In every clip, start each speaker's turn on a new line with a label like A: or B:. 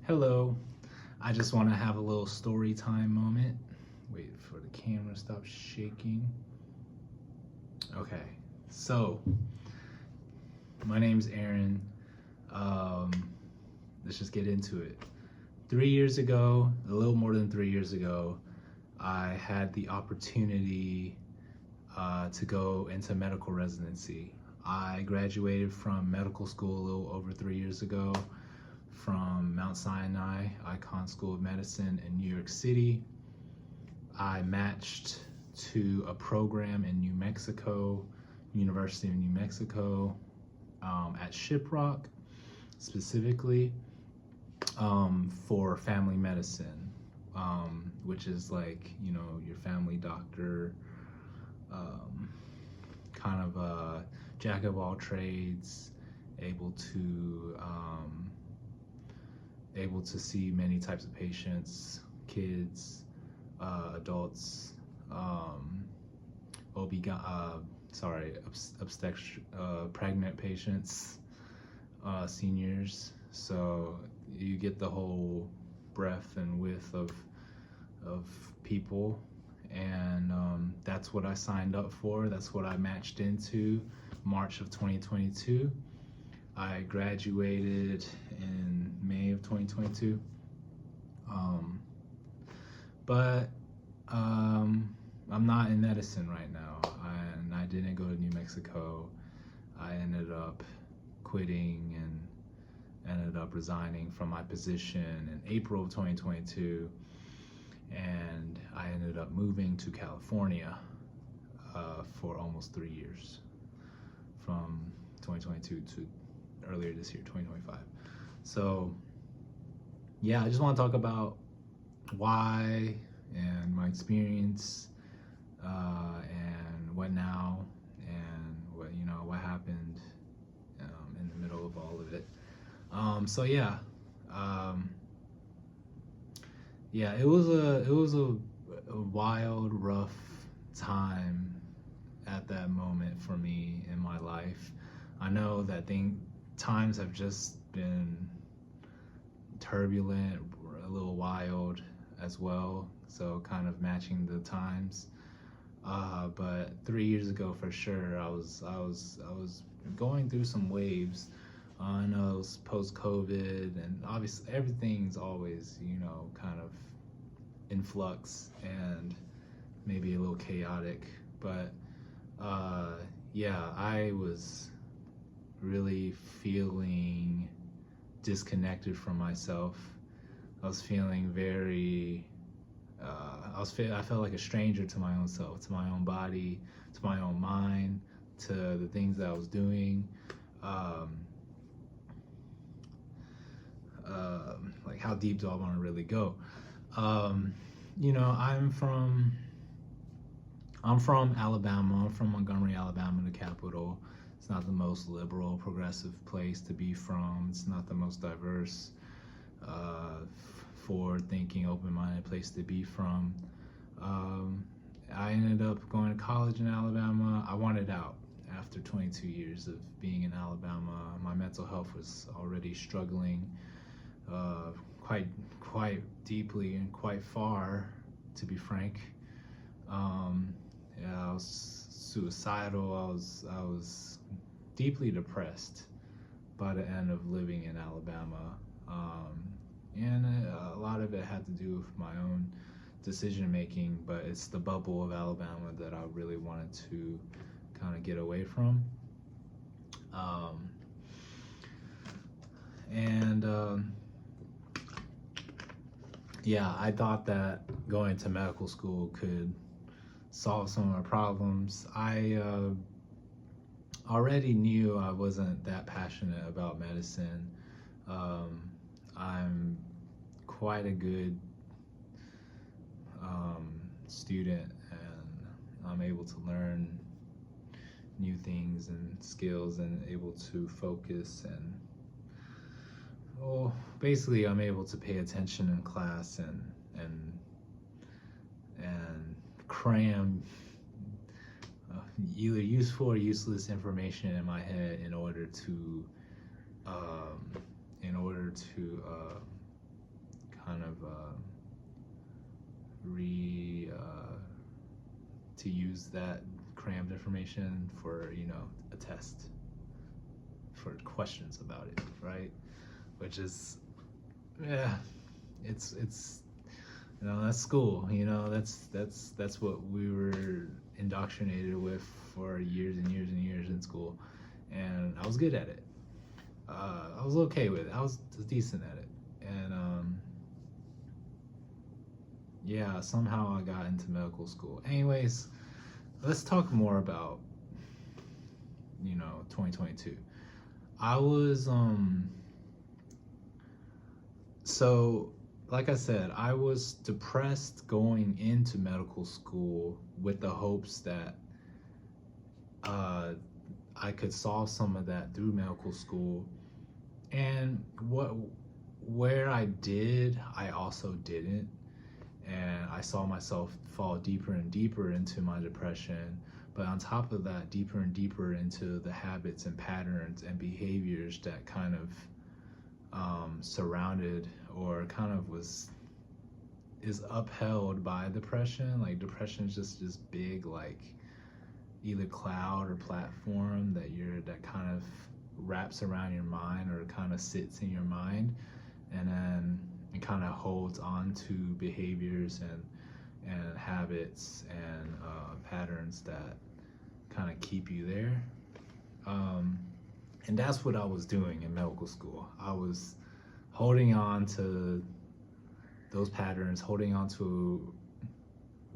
A: Hello, I just want to have a little story time moment. Wait for the camera to stop shaking. Okay, so my name's Aaron. Um, let's just get into it. 3 years ago, a little more than 3 years ago, I had the opportunity to go into medical residency. I graduated from medical school a little over 3 years ago from Mount Sinai Icahn School of Medicine in New York City. I matched to a program in New Mexico, University of New Mexico, at Shiprock specifically, for family medicine, which is like, your family doctor, um, kind of a jack of all trades, able to see many types of patients, kids, adults, pregnant patients, seniors. So you get the whole breadth and width of people, and that's what I signed up for. That's what I matched into March of 2022. I graduated in May of 2022. But I'm not in medicine right now, and I didn't go to New Mexico. I ended up quitting and ended up resigning from my position in April of 2022, and I ended up moving to California for almost 3 years, from 2022 to earlier this year, 2025. So yeah, I just want to talk about why and my experience, and what now, and what happened in the middle of all of it. So yeah, it was a wild, rough time at that moment for me in my life. I know that times have just been turbulent, a little wild as well, so kind of matching the times. But 3 years ago, for sure, I was going through some waves. I know it was post COVID, and obviously everything's always, kind of in flux and maybe a little chaotic. But yeah, I was really feeling disconnected from myself. I was feeling very I felt like a stranger to my own self, to my own body, to my own mind, to the things that I was doing. Um, like, how deep do I want to really go? Um, I'm from Alabama. I'm from Montgomery, Alabama, the capital. It's not the most liberal, progressive place to be from. It's not the most diverse, uh, forward-thinking, open-minded place to be from. Um, I ended up going to college in Alabama. I wanted out after 22 years of being in Alabama. My mental health was already struggling, uh, quite quite deeply and quite far, to be frank. Um, yeah, I was suicidal. I was deeply depressed by the end of living in Alabama, and a lot of it had to do with my own decision making. But it's the bubble of Alabama that I really wanted to kind of get away from. Um, and Yeah, I thought that going to medical school could solve some of my problems. I already knew I wasn't that passionate about medicine. Um, I'm quite a good student, and I'm able to learn new things and skills, and able to focus, and well, basically I'm able to pay attention in class, and and cram either useful or useless information in my head um, in order to to use that crammed information for a test for questions about it, right? Which is, yeah, it's that's school. That's what we were indoctrinated with for years and years and years in school, and I was good at it. I was okay with it. I was decent at it, and yeah, somehow I got into medical school. Anyways, let's talk more about 2022. I was so like I said, I was depressed going into medical school with the hopes that uh, I could solve some of that through medical school. And where I did, I also didn't. And I saw myself fall deeper and deeper into my depression. But on top of that, deeper and deeper into the habits and patterns and behaviors that kind of surrounded or kind of is upheld by depression. Like depression is just this big like either cloud or platform that kind of wraps around your mind or kind of sits in your mind, and then it kind of holds on to behaviors and habits and patterns that kind of keep you there. And that's what I was doing in medical school. I was holding on to those patterns, holding on to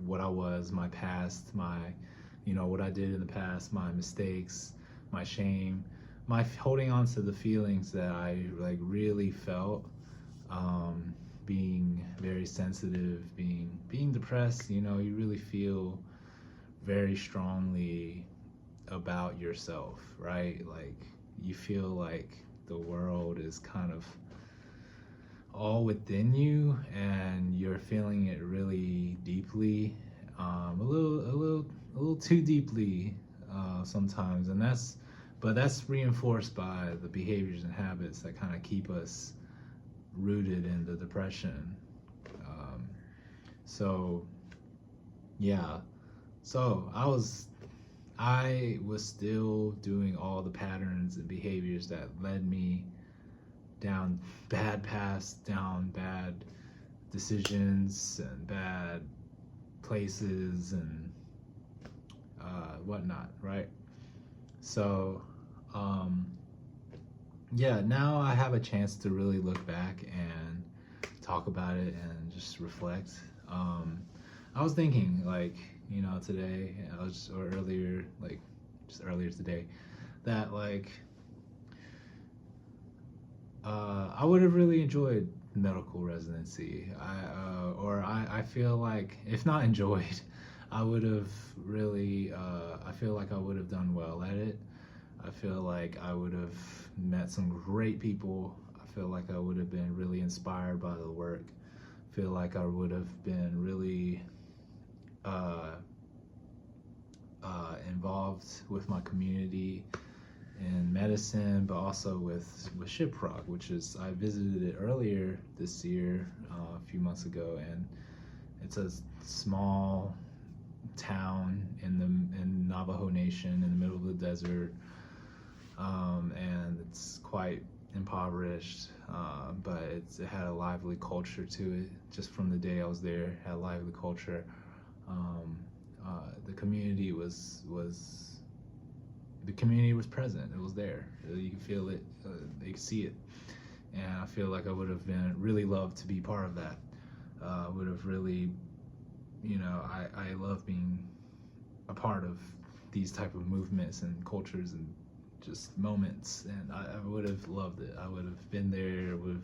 A: what I was, my past, what I did in the past, my mistakes, my shame, my holding on to the feelings that I like really felt, being very sensitive, being depressed. You really feel very strongly about yourself, right? Like you feel like the world is kind of all within you and you're feeling it really deeply, a little too deeply sometimes, and that's reinforced by the behaviors and habits that kind of keep us rooted in the depression. So yeah, so I was still doing all the patterns and behaviors that led me down bad paths, down bad decisions and bad places and whatnot, right? So, yeah, now I have a chance to really look back and talk about it and just reflect. I was thinking, like, today, or earlier, like, just earlier today, that, like, I would have really enjoyed medical residency. I feel like, if not enjoyed, I would have really, I feel like I would have done well at it. I feel like I would have met some great people. I feel like I would have been really inspired by the work. I feel like I would have been really involved with my community in medicine, but also with Shiprock, which is, I visited it earlier this year, a few months ago, and it's a small town in Navajo Nation in the middle of the desert, and it's quite impoverished, but it had a lively culture to it. Just from the day I was there, it had a lively culture. The community was present. It was there. You can feel it. They could see it, and I feel like I would have been really loved to be part of that. Would have really, I love being a part of these type of movements and cultures and just moments, and I would have loved it. I would have been there. Would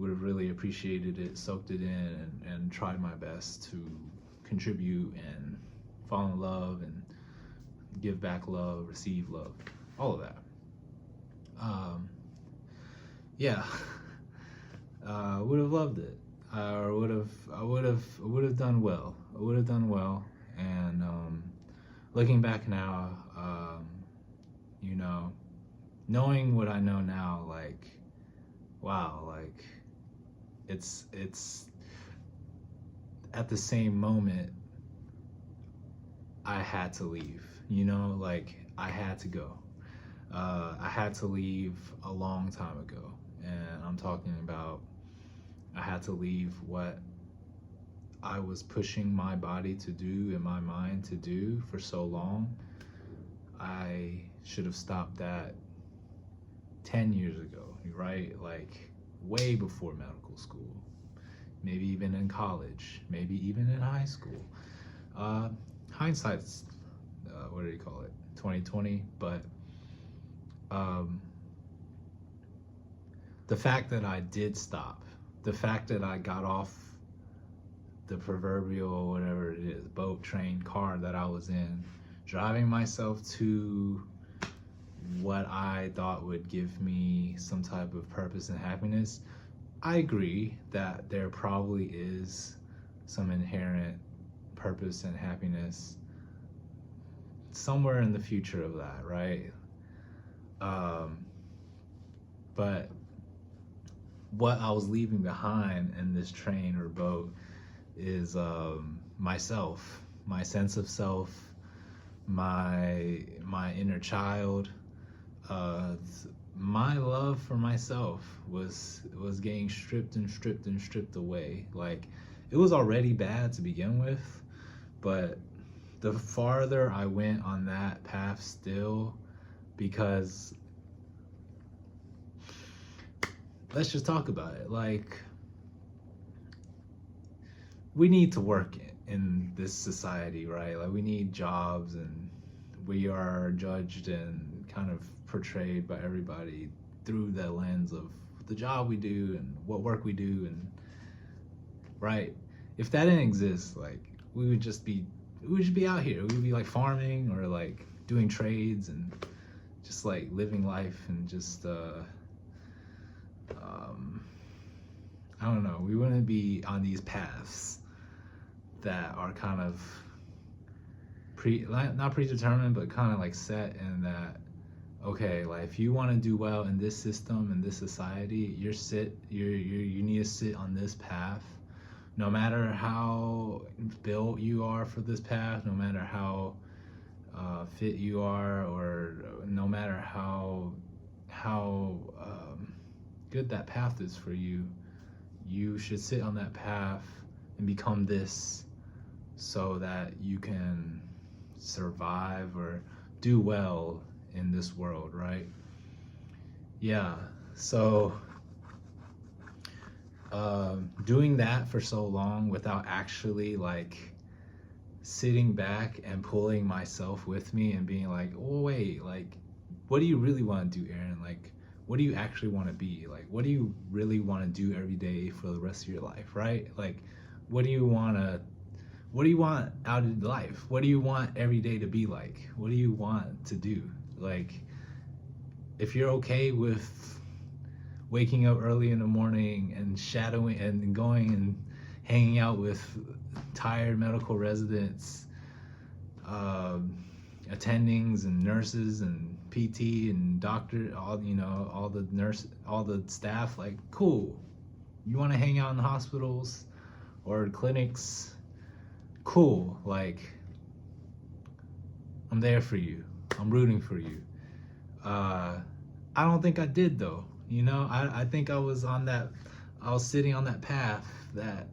A: have really appreciated it, soaked it in, and tried my best to contribute and fall in love and give back love, receive love, all of that. Yeah, would have loved it. I would have done well. I would have done well. And looking back now, knowing what I know now, like, wow, like it's at the same moment I had to leave, like I had to go. I had to leave a long time ago, and I'm talking about I had to leave what I was pushing my body to do and my mind to do for so long. I should have stopped that 10 years ago, right? Like way before medical school, maybe even in college, maybe even in high school. Hindsight's, what do you call it? 2020. But the fact that I did stop, the fact that I got off the proverbial, whatever it is, boat, train, car that I was in, driving myself to what I thought would give me some type of purpose and happiness. I agree that there probably is some inherent purpose and happiness somewhere in the future of that, right? But what I was leaving behind in this train or boat is myself, my sense of self, my inner child. My love for myself was getting stripped and stripped and stripped away. Like, it was already bad to begin with, but the farther I went on that path still, because let's just talk about it. Like, we need to work in this society, right? Like, we need jobs, and we are judged and kind of portrayed by everybody through the lens of the job we do and what work we do. And right, if that didn't exist, like, we would just be out here. We would be like farming or like doing trades and just like living life and just I don't know, we wouldn't be on these paths that are kind of not predetermined, but kind of like set in that, okay, like if you want to do well in this system, in this society, you need to sit on this path, no matter how built you are for this path, no matter how fit you are, or no matter how good that path is for you. You should sit on that path and become this so that you can survive or do well in this world, right? Yeah, so doing that for so long without actually like sitting back and pulling myself with me and being like, oh wait, like, what do you really want to do, Aaron? Like, what do you actually want to be? Like, what do you really want to do every day for the rest of your life, right? Like, what do you want out of life? What do you want every day to be like? What do you want to do? Like, if you're okay with waking up early in the morning and shadowing and going and hanging out with tired medical residents, attendings and nurses and PT and doctor, all the staff, like, cool. You want to hang out in the hospitals or clinics, cool. Like, I'm there for you. I'm rooting for you. I don't think I did though. I think I was sitting on that path that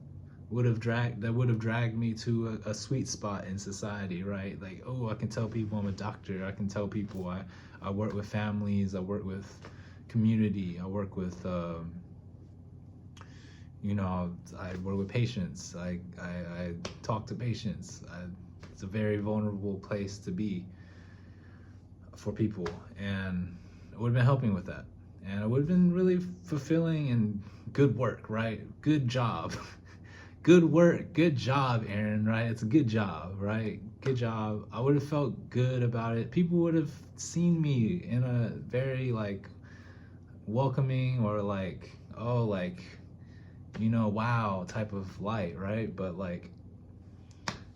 A: would have dragged me to a sweet spot in society, right? Like, oh, I can tell people I'm a doctor. I can tell people I work with families. I work with community. I work with I work with patients. I talk to patients. It's a very vulnerable place to be for people, and I would have been helping with that, and it would have been really fulfilling and good work, right? Good job. Good work, good job, Aaron, right? It's a good job, right? Good job. I would have felt good about it. People would have seen me in a very like welcoming or like, oh, like, wow type of light, right? But like,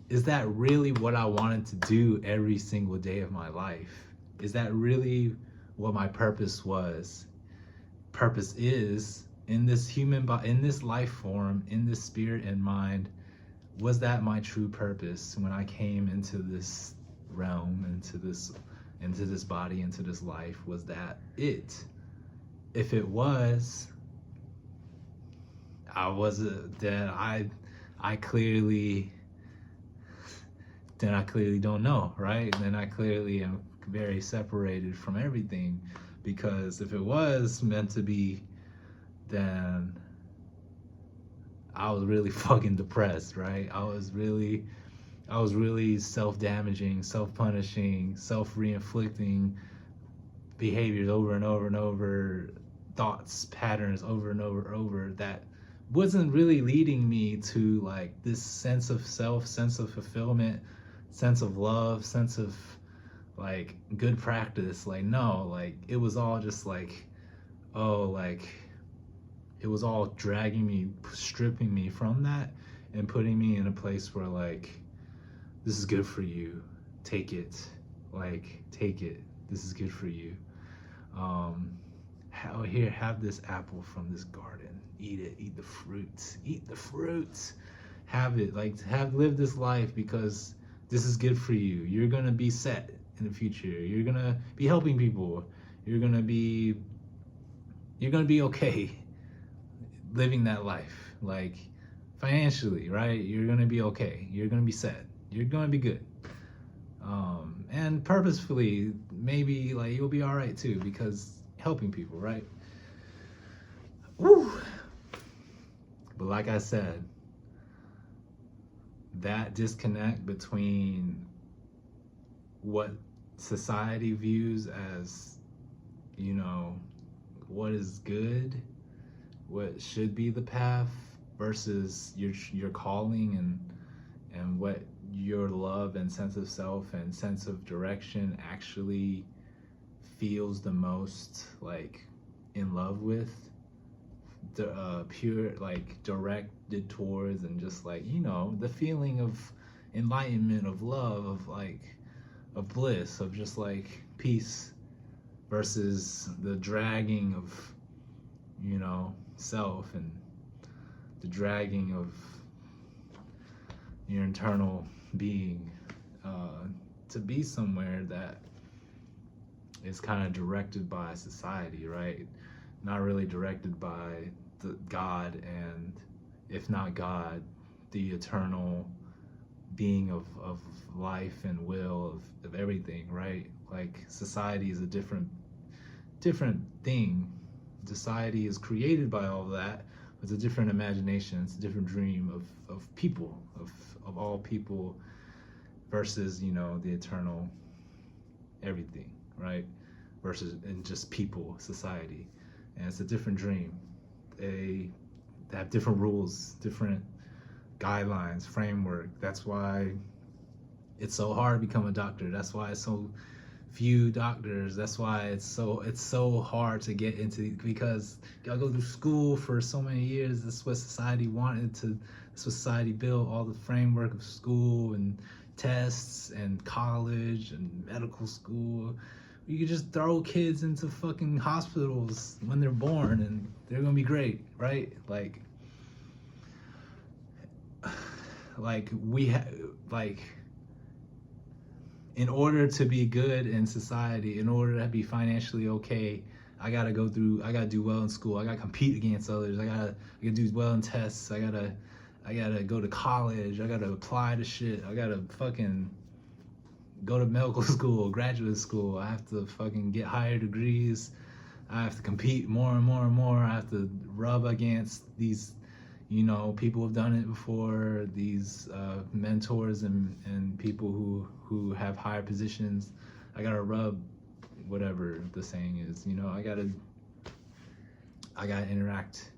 A: is that really what I wanted to do every single day of my life? Is that really what my purpose was? Purpose is in this human body, in this life form, in this spirit and mind, was that my true purpose when I came into this realm, into this body, into this life? Was that it? If it was, then I clearly don't know, right? Then I clearly am very separated from everything, because if it was meant to be, then I was really fucking depressed, right? I was really self-damaging, self-punishing, self-re-inflicting behaviors over and over and over, thoughts, patterns over and over that wasn't really leading me to like this sense of self, sense of fulfillment, sense of love, sense of like good practice. Like, no, like it was all just like, oh, like it was all dragging me, stripping me from that and putting me in a place where like, this is good for you, take it, like take it, this is good for you. Here, have this apple from this garden, eat it, eat the fruits, have it, like live this life because this is good for you. You're gonna be set in the future, you're gonna be helping people, you're gonna be okay living that life, like financially, right? You're gonna be okay, you're gonna be set, you're gonna be good. And purposefully, maybe like you'll be all right too, because helping people, right? Woo. But like I said, that disconnect between what society views as, you know, what is good, what should be the path, versus your calling and what your love and sense of self and sense of direction actually feels the most like in love with, the pure, like directed towards, and just like, you know, the feeling of enlightenment, of love, of like of bliss, of just like peace, versus the dragging of, you know, self, and the dragging of your internal being to be somewhere that is kind of directed by society, right? Not really directed by the God, and if not God, the eternal being of life and will of everything, right? Like society is a different thing. Society is created by all of that. It's a different imagination, it's a different dream of people, of all people, versus, you know, the eternal everything, right? Versus and just people, society. And it's a different dream. They have different rules, different guidelines, framework. That's why it's so hard to become a doctor. That's why it's so few doctors. That's why it's so hard to get into, because you gotta go through school for so many years. That's what society wanted to. That's what society built, all the framework of school and tests and college and medical school. You could just throw kids into fucking hospitals when they're born and they're gonna be great, right? Like we have, like, in order to be good in society, in order to be financially okay, I gotta do well in school. I gotta compete against others. I gotta do well in tests. I gotta go to college. I gotta apply to shit. I gotta fucking go to medical school, graduate school. I have to fucking get higher degrees. I have to compete more and more and more. I have to rub against these, you know, people who've done it before, these mentors and people who have higher positions. I gotta rub, whatever the saying is, you know, I gotta interact.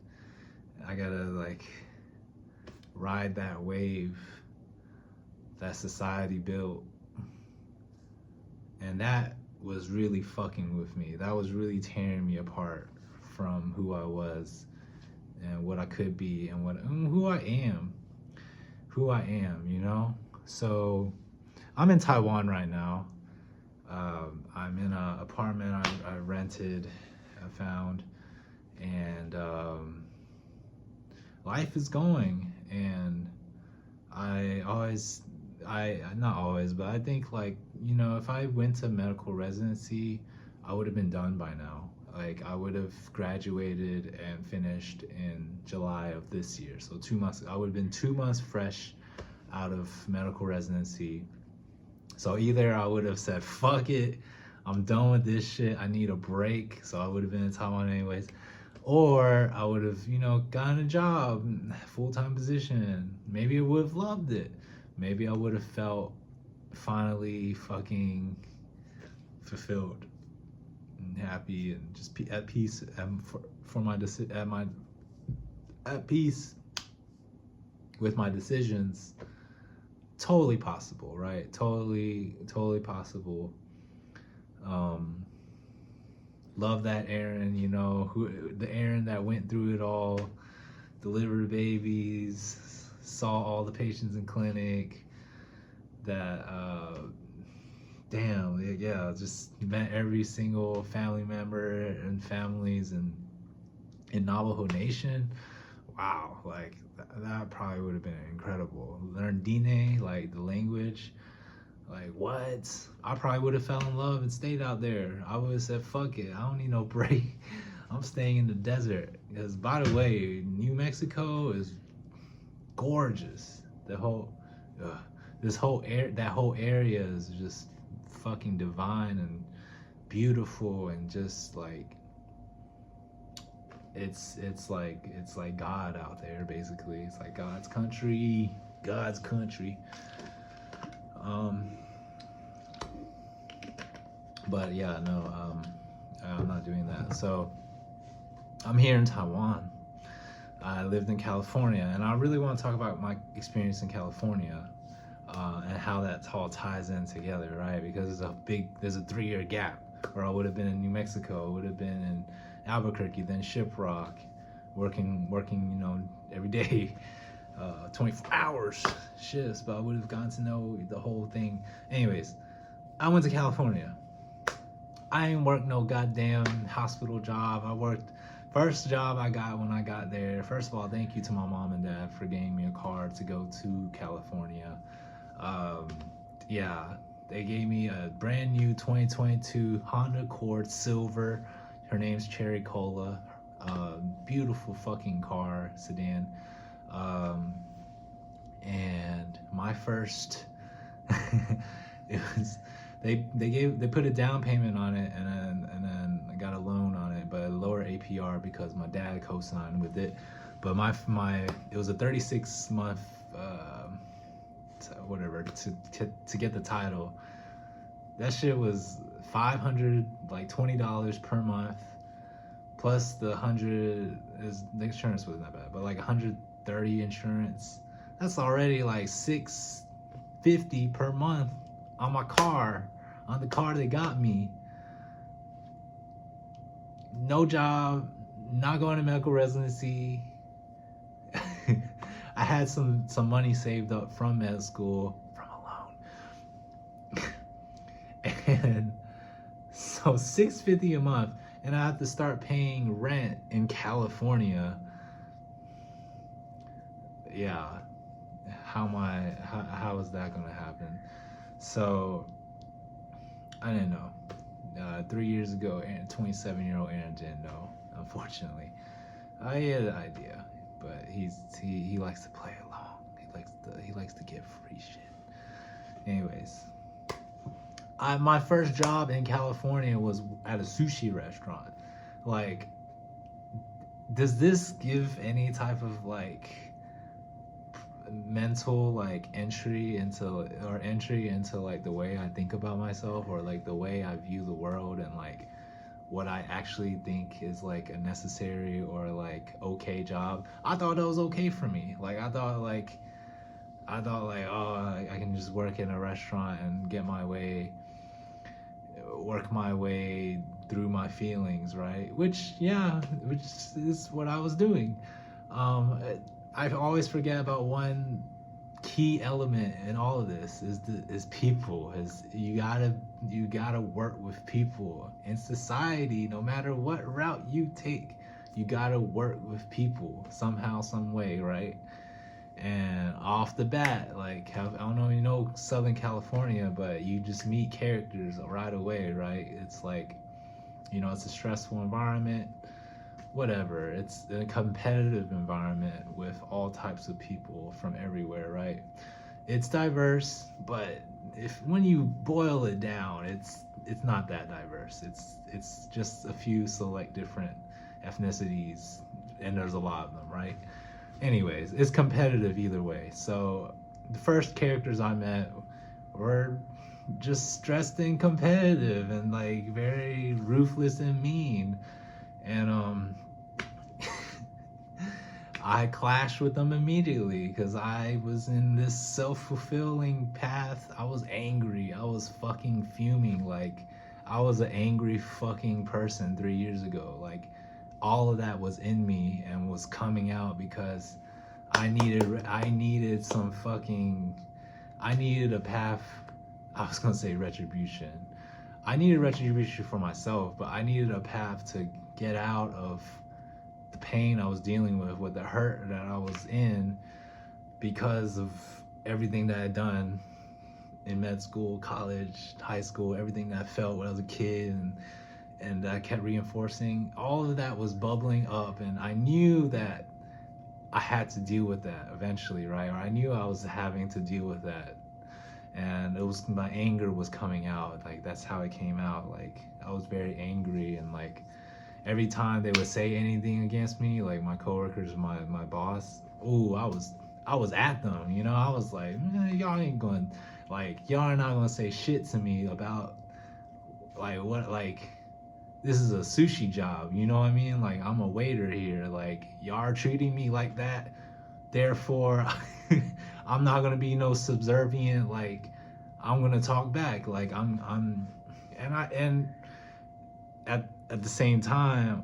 A: I gotta like ride that wave that society built. And that was really fucking with me. That was really tearing me apart from who I was and what I could be and who I am, you know? So I'm in Taiwan right now. I'm in an apartment I rented, I found, and life is going. And I not always, but I think, like, if I went to medical residency, I would have been done by now. Like, I would have graduated and finished in July of this year. So 2 months, I would have been 2 months fresh out of medical residency. So either I would have said, fuck it, I'm done with this shit, I need a break. So I would have been in Taiwan anyways. Or I would have, gotten a job, full-time position. Maybe I would have loved it. Maybe I would have felt finally fucking fulfilled and happy and just at peace at peace with my decisions. Totally possible, right? Totally possible. Love that Aaron, the Aaron that went through it all, delivered babies, saw all the patients in clinic, that just met every single family member and families in Navajo Nation. Wow, like that probably would have been incredible. Learn Dine, like the language. Like, what? I probably would have fell in love and stayed out there. I would have said, fuck it, I don't need no break. I'm staying in the desert. Because, by the way, New Mexico is gorgeous. That whole area is just fucking divine and beautiful, and just like it's like God out there, basically. It's like God's country. But yeah, no, I'm not doing that. So I'm here in Taiwan. I lived in California, and I really want to talk about my experience in California, and how that all ties in together, right? Because there's a 3-year gap where I would have been in New Mexico, I would have been in Albuquerque, then Shiprock, working, every day, 24 hours shifts, but I would have gotten to know the whole thing. Anyways, I went to California. I ain't worked no goddamn hospital job. First job I got when I got there. First of all, thank you to my mom and dad for getting me a car to go to California. They gave me a brand new 2022 Honda Accord Silver. Her name's Cherry Cola. Beautiful fucking car, sedan. And my first, it was, they put a down payment on it, and then I got a loan on it, but a lower APR because my dad co-signed with it. But it was a 36-month whatever to get the title. That shit was $520 per month, plus the the insurance wasn't that bad, but like $130 insurance. That's already like $650 per month on my car, on the car that got me. No job, not going to medical residency. I had some money saved up from med school, from a loan. And so $650 a month, and I have to start paying rent in California. Yeah, how is that gonna happen? So I didn't know. 3 years ago, 27-year-old Aaron didn't know, unfortunately. I had an idea, but he likes to play along. He likes to get free shit. Anyways, my first job in California was at a sushi restaurant. Like, does this give any type of like mental like entry into like the way I think about myself, or like the way I view the world, and like what I actually think is like a necessary or like okay job? I thought that was okay for me. Like I thought like oh, I can just work in a restaurant and work my way through my feelings, right? Which is what I was doing. I always forget about one key element in all of this is people. You gotta work with people in society. No matter what route you take, You gotta work with people somehow, some way, right? And off the bat, like, I don't know, you know, Southern California, but you just meet characters right away, right? It's like, you know, it's a stressful environment, whatever. It's a competitive environment with all types of people from everywhere, right? It's diverse, but if when you boil it down, it's not that diverse. It's just a few select different ethnicities, and there's a lot of them, right? Anyways, it's competitive either way. So the first characters I met were just stressed and competitive and like very ruthless and mean. And I clashed with them immediately because I was in this self-fulfilling path. I was angry. I was fucking fuming. Like, I was an angry fucking person 3 years ago. Like, all of that was in me and was coming out because I needed some fucking, I needed a path. I was gonna say retribution. I needed retribution for myself, but I needed a path to get out of the pain I was dealing with the hurt that I was in because of everything that I'd done in med school, college, high school, everything that I felt when I was a kid, and I kept reinforcing. All of that was bubbling up, and I knew that I had to deal with that eventually, right? Or I knew I was having to deal with that, and it was, my anger was coming out. Like, that's how it came out. Like, I was very angry, and like every time they would say anything against me, like my coworkers, my boss, ooh, I was at them, you know. I was like, y'all ain't going, like, y'all are not gonna say shit to me about like what, like, this is a sushi job, you know what I mean? Like, I'm a waiter here, like, y'all are treating me like that, therefore I'm not gonna be no subservient, like, I'm gonna talk back, like, I'm and at the same time,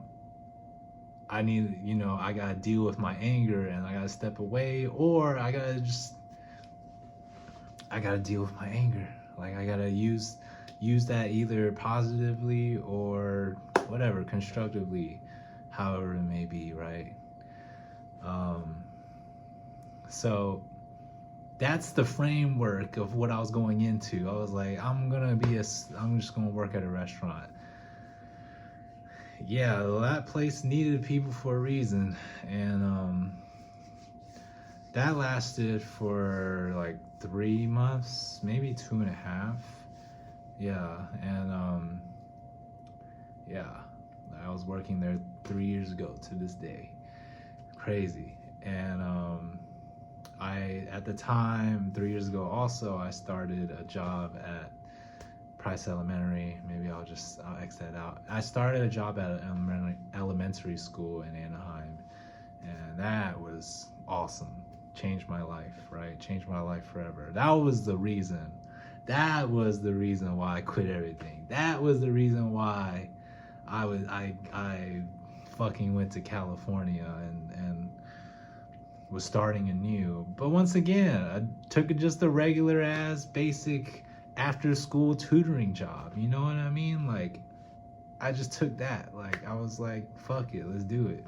A: I need, you know, I gotta deal with my anger and I gotta step away, or I gotta deal with my anger. Like, I gotta use that either positively or whatever, constructively, however it may be, right? Um, so that's the framework of what I was going into. I was like, I'm just gonna work at a restaurant. Yeah, that place needed people for a reason, and that lasted for like 3 months, maybe 2.5. Yeah, and yeah, I was working there 3 years ago to this day. Crazy. And I, at the time, 3 years ago, also I started a job at Price Elementary. Maybe I'll X that out. I started a job at an elementary school in Anaheim, and that was awesome. Changed my life, right? Changed my life forever. That was the reason. That was the reason why I quit everything. That was the reason why I fucking went to California and was starting anew. But once again, I took just a regular ass basic after school tutoring job. You know what I mean? Like, I just took that. Like, I was like, fuck it, let's do it.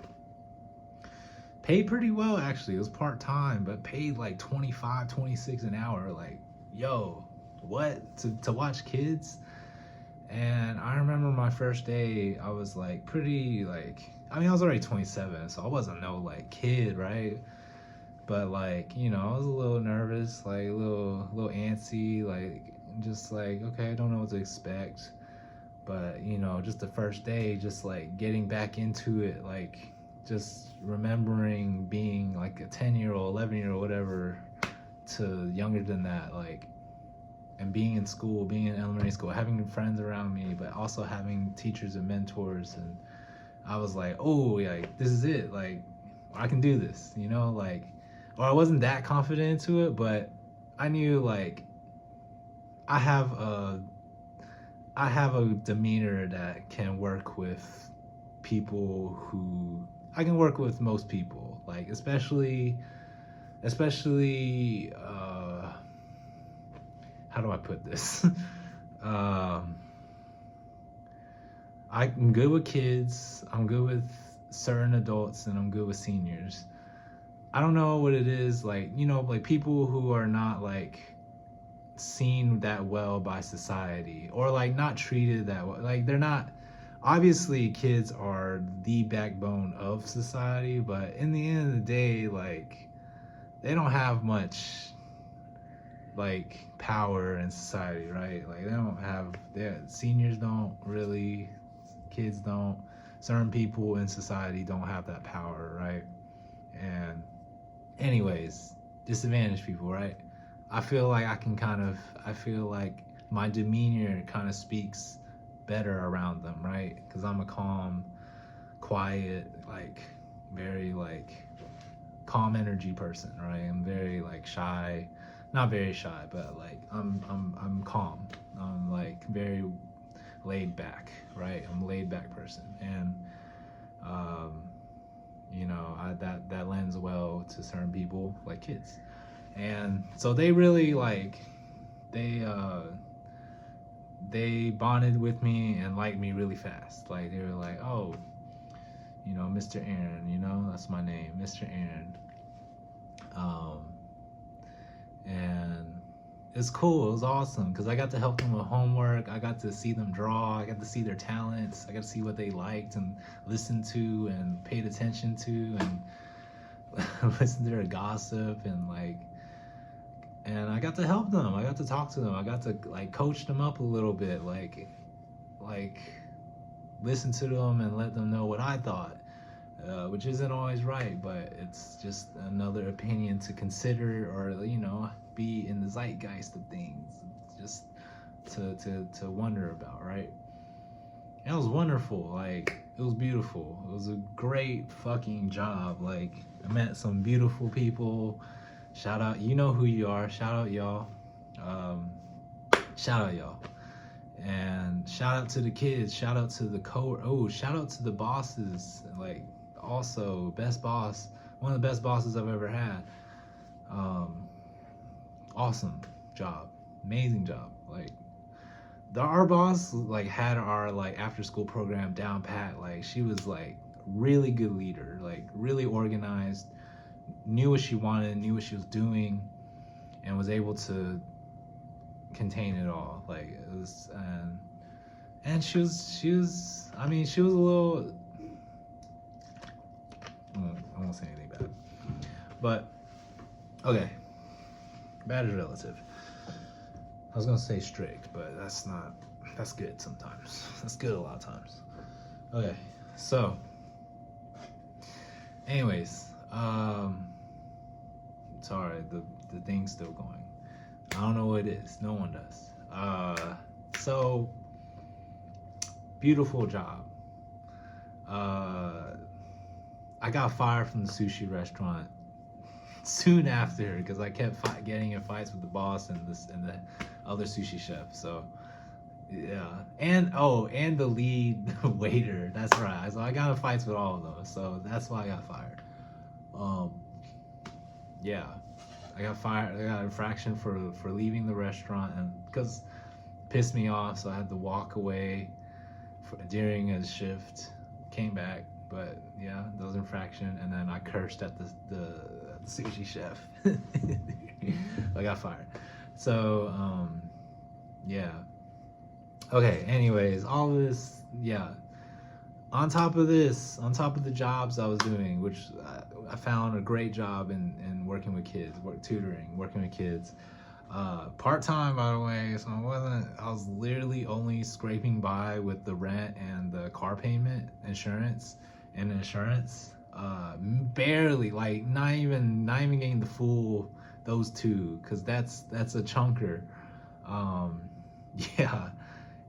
A: Paid pretty well, actually. It was part time, but paid like 25, 26 an hour. Like, yo, what? To watch kids? And I remember my first day, I was like pretty, like, I mean, I was already 27, so I wasn't no like kid, right? But like, you know, I was a little nervous, like a little antsy, like, just like, okay, I don't know what to expect. But, you know, just the first day, just like getting back into it, like just remembering being like a 10-year-old, 11-year-old, whatever, to younger than that, like, and being in school, being in elementary school, having friends around me, but also having teachers and mentors. And I was like, oh, yeah, like, this is it. Like, I can do this, you know, like, or I wasn't that confident into it, but I knew, like, I have a I have a demeanor that can work with people who, I can work with most people, like, especially how do I put this? um, I'm good with kids. I'm good with certain adults and I'm good with seniors. I don't know what it is, like, like people who are not like seen that well by society, or like not treated that well. Like they're not, obviously kids are the backbone of society, but in the end of the day, like they don't have much like power in society, right? Like they don't have, their seniors don't really, kids don't, certain people in society don't have that power, right? And anyways, disadvantaged people, right? I feel like I feel like my demeanor kind of speaks better around them, right? Because I'm a calm, quiet, like very like calm energy person, right? I'm very like shy, not very shy, but like I'm calm. I'm like very laid back, right? I'm a laid back person, and um, that lends well to certain people, like kids, and so they really like they uh they bonded with me and liked me really fast. Like they were like, oh, Mr. Aaron, that's my name, Mr. Aaron. Um, and it's cool. It was awesome because I got to help them with homework. I got to see them draw. I got to see their talents. I got to see what they liked and listened to and paid attention to, and listen to their gossip, and I got to help them. I got to talk to them. I got to like coach them up a little bit, like listen to them and let them know what I thought, which isn't always right, but it's just another opinion to consider, or be in the zeitgeist of things, just to wonder about, right? And it was wonderful. Like it was beautiful. It was a great fucking job. Like I met some beautiful people. Shout out, you know who you are. Shout out y'all. Um, Shout out y'all. And shout out to the kids. Shout out to the shout out to the bosses. Like also best boss, one of the best bosses I've ever had. Awesome job, amazing job. Like our boss like had our like after school program down pat. Like she was like really good leader, like really organized, knew what she wanted, knew what she was doing, and was able to contain it all. Like it was, and she was. I mean, she was a little. I won't say anything bad, but okay, bad is relative. I was gonna say strict, but that's not. That's good sometimes. That's good a lot of times. Okay, so, anyways, sorry, the thing's still going. I don't know what it is. No one does. So beautiful job. I got fired from the sushi restaurant soon after because I kept getting in fights with the boss and the other sushi chef. So yeah, and the lead waiter. That's right. So I got in fights with all of those. So that's why I got fired. Yeah, I got fired. I got infraction for leaving the restaurant, and because it pissed me off, so I had to walk away during a shift. Came back, but yeah, that was infraction, and then I cursed at the sushi chef. I got fired. So yeah. Okay. Anyways, all this, yeah. On top of the jobs I was doing, which I found a great job in working with kids, tutoring, working with kids. Part-time, by the way, so I was literally only scraping by with the rent and the car payment, insurance. Barely, like not even getting the full, those two, because that's a chunker. Yeah.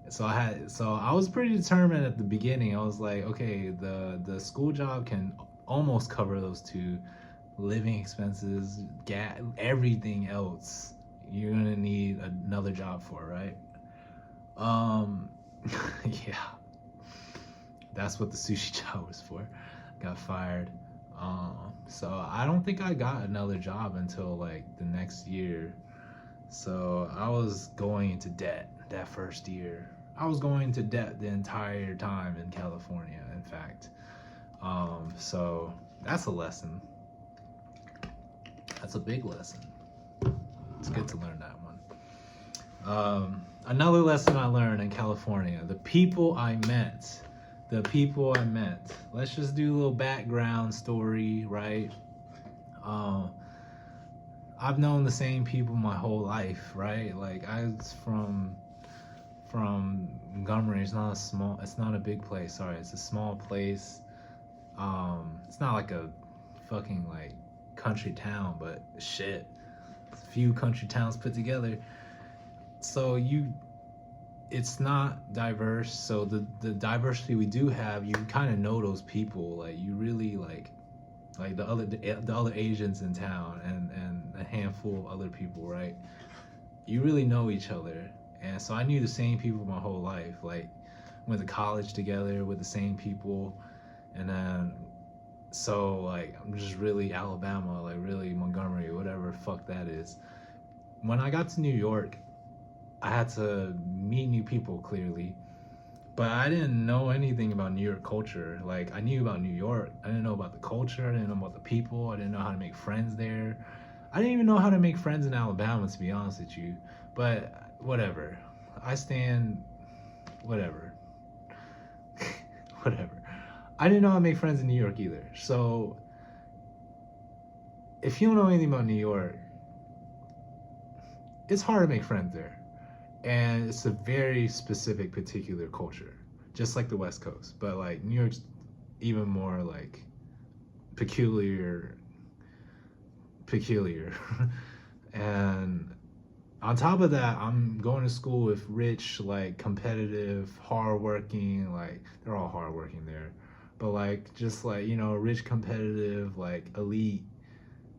A: So I was pretty determined at the beginning. I was like, okay, the school job can almost cover those two, living expenses, everything else you're gonna need another job for, right? Um, yeah, that's what the sushi job was for. Got fired. So I don't think I got another job until like the next year. So I was going into debt that first year. I was going into debt the entire time in California, in fact. So that's a lesson. That's a big lesson. It's good to learn that one. Another lesson I learned in California: the people I met. The people I met. Let's just do a little background story, right? Um, I've known the same people my whole life, right? Like I was from Montgomery. It's not a big place. Sorry, it's a small place. It's not like a fucking like country town, but shit, it's a few country towns put together. So it's not diverse. So the diversity we do have, you kind of know those people. Like you really like the other Asians in town and a handful of other people, right? You really know each other. And so I knew the same people my whole life. Like went to college together with the same people, and then so like I'm just really Alabama, like really Montgomery, whatever fuck that is. When I got to New York, I had to meet new people clearly, but I didn't know anything about New York culture. Like I knew about New York, I didn't know about the culture, I didn't know about the people, I didn't know how to make friends there. I didn't even know how to make friends in Alabama, to be honest with you. But whatever. I stand whatever. Whatever. I didn't know how to make friends in New York either. So if you don't know anything about New York, it's hard to make friends there. And it's a very specific particular culture. Just like the West Coast. But like New York's even more like peculiar. And on top of that, I'm going to school with rich, like competitive, hardworking, like they're all hardworking there, but like just like rich, competitive, like elite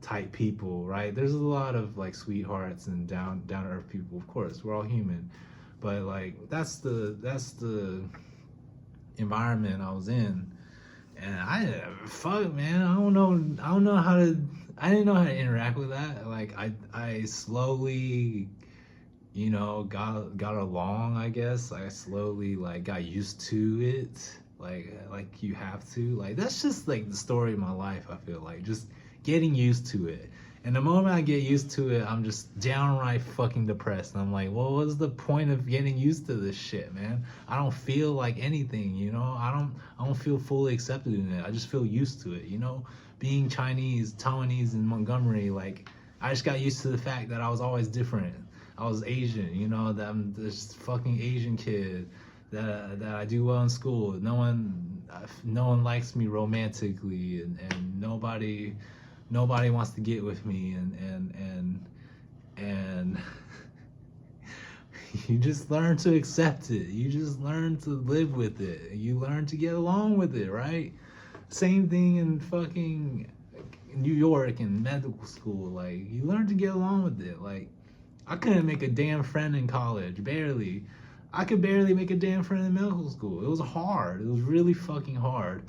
A: type people, right? There's a lot of like sweethearts and down to earth people. Of course, we're all human, but like that's the environment I was in, and fuck man, I don't know how to. I didn't know how to interact with that. Like I slowly, got along. I guess I slowly like got used to it. Like you have to. Like that's just like the story of my life. I feel like just getting used to it. And the moment I get used to it, I'm just downright fucking depressed. And I'm like, well, what's the point of getting used to this shit, man? I don't feel like anything, I don't feel fully accepted in it. I just feel used to it. Being Chinese, Taiwanese in Montgomery, like I just got used to the fact that I was always different. I was Asian, that I'm this fucking Asian kid, that I do well in school. No one likes me romantically, and nobody wants to get with me, and you just learn to accept it. You just learn to live with it. You learn to get along with it, right? Same thing in fucking New York and medical school. Like you learn to get along with it. Like I couldn't make a damn friend in college, barely. I could barely make a damn friend in medical school. It was hard. It was really fucking hard.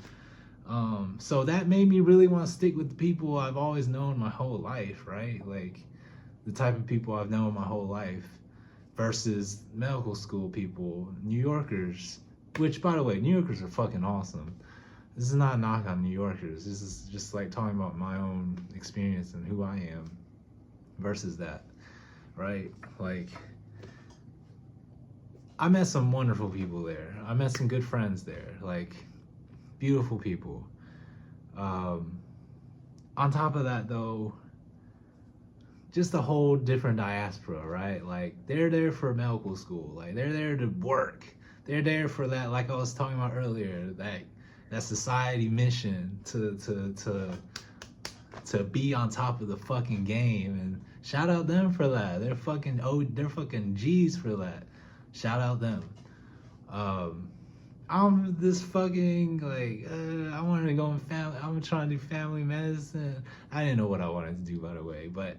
A: So that made me really want to stick with the people I've always known my whole life, right? Like the type of people I've known my whole life versus medical school people, New Yorkers, which by the way, New Yorkers are fucking awesome. This is not a knock on New Yorkers. This is just like talking about my own experience and who I am versus that, right? Like I met some wonderful people there. I met some good friends there, like beautiful people. On top of that, though, just a whole different diaspora, right? Like they're there for medical school, like they're there to work. They're there for that, like I was talking about earlier, that society mission to be on top of the fucking game, and shout out them for that. They're fucking G's for that. Shout out them. I'm this fucking like I wanted to go in family. I'm trying to do family medicine. I didn't know what I wanted to do, by the way, but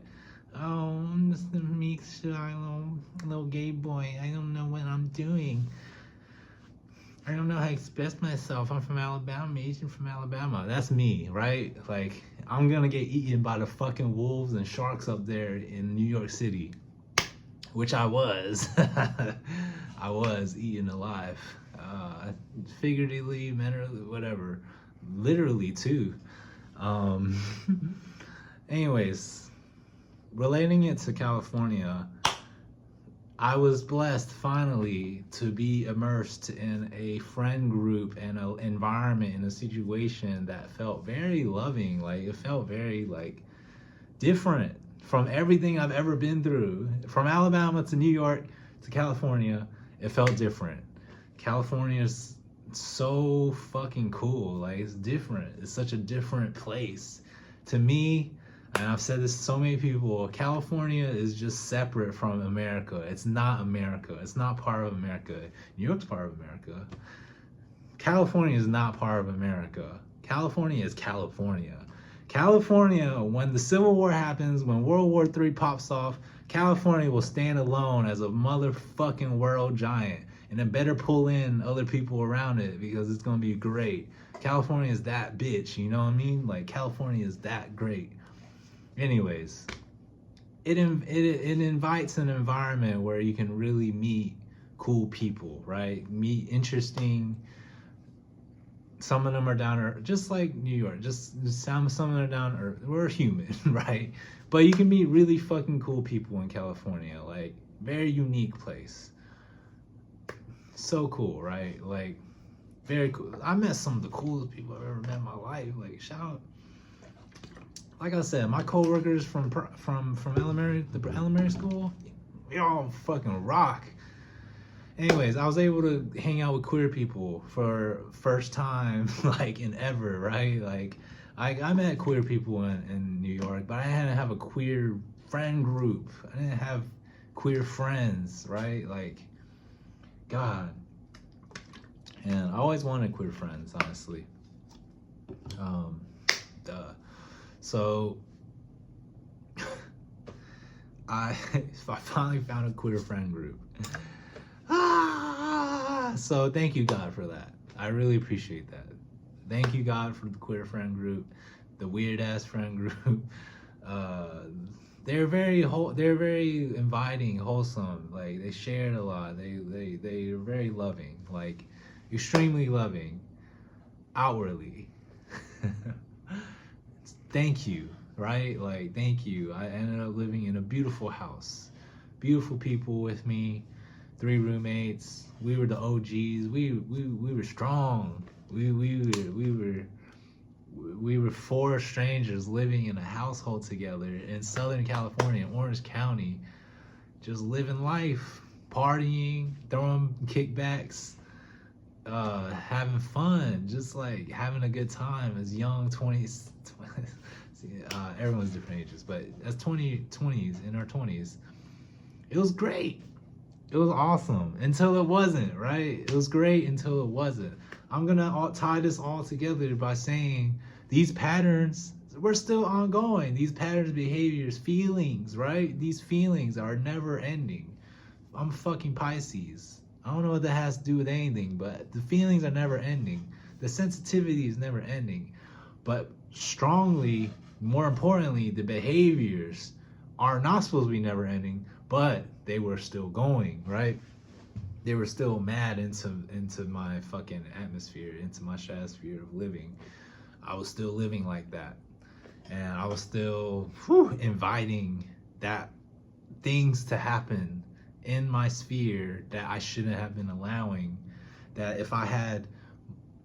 A: I'm just a meek, shy little gay boy. I don't know what I'm doing. I don't know how to express myself. I'm from Alabama, Asian from Alabama. That's me, right? Like I'm gonna get eaten by the fucking wolves and sharks up there in New York City, which I was. I was eaten alive, figuratively, mentally, whatever. literally too. Anyways, relating it to California, I was blessed finally to be immersed in a friend group and an environment in a situation that felt very loving. Like it felt very like different from everything I've ever been through. From Alabama to New York to California, it felt different. California's so fucking cool. Like it's different. It's such a different place. To me, and I've said this to so many people, California is just separate from America. It's not America. It's not part of America. New York's part of America. California is not part of America. California is California. California, when the Civil War happens, when World War III pops off, California will stand alone as a motherfucking world giant. And it better pull in other people around it because it's gonna be great. California is that bitch, you know what I mean? Like California is that great. Anyways, it invites an environment where you can really meet cool people, right? Meet interesting. Some of them are down earth, just like New York. Just some of them are down earth. We're human, right? But you can meet really fucking cool people in California. Like very unique place. So cool, right? Like very cool. I met some of the coolest people I've ever met in my life. Like shout out. Like I said, my coworkers from elementary school, we all fucking rock. Anyways, I was able to hang out with queer people for first time like in ever, right? Like I met queer people in New York, but I didn't have a queer friend group. I didn't have queer friends, right? Like God. And I always wanted queer friends, honestly. Duh. So I finally found a queer friend group. So thank you God for that. I really appreciate that. Thank you God for the queer friend group, the weird ass friend group. They're very inviting, wholesome. Like they shared a lot. They're very loving, like extremely loving, outwardly. Thank you, right? Like thank you. I ended up living in a beautiful house, beautiful people with me, 3 roommates. We were the OGs. We were strong. We were 4 strangers living in a household together in Southern California, Orange County, just living life, partying, throwing kickbacks, having fun, just like having a good time as young 20s. Everyone's different ages, but as 20s, in our 20s, it was great. It was awesome until it wasn't, right? It was great until it wasn't. I'm gonna tie this all together by saying these patterns, we're still ongoing. These patterns, behaviors, feelings, right? These feelings are never ending. I'm fucking Pisces. I don't know what that has to do with anything, but the feelings are never ending. The sensitivity is never ending. But strongly, more importantly, the behaviors are not supposed to be never ending, but they were still going, right? They were still mad into my fucking atmosphere, into my stratosphere of living. I was still living like that. And I was still inviting that things to happen in my sphere that I shouldn't have been allowing. That if I had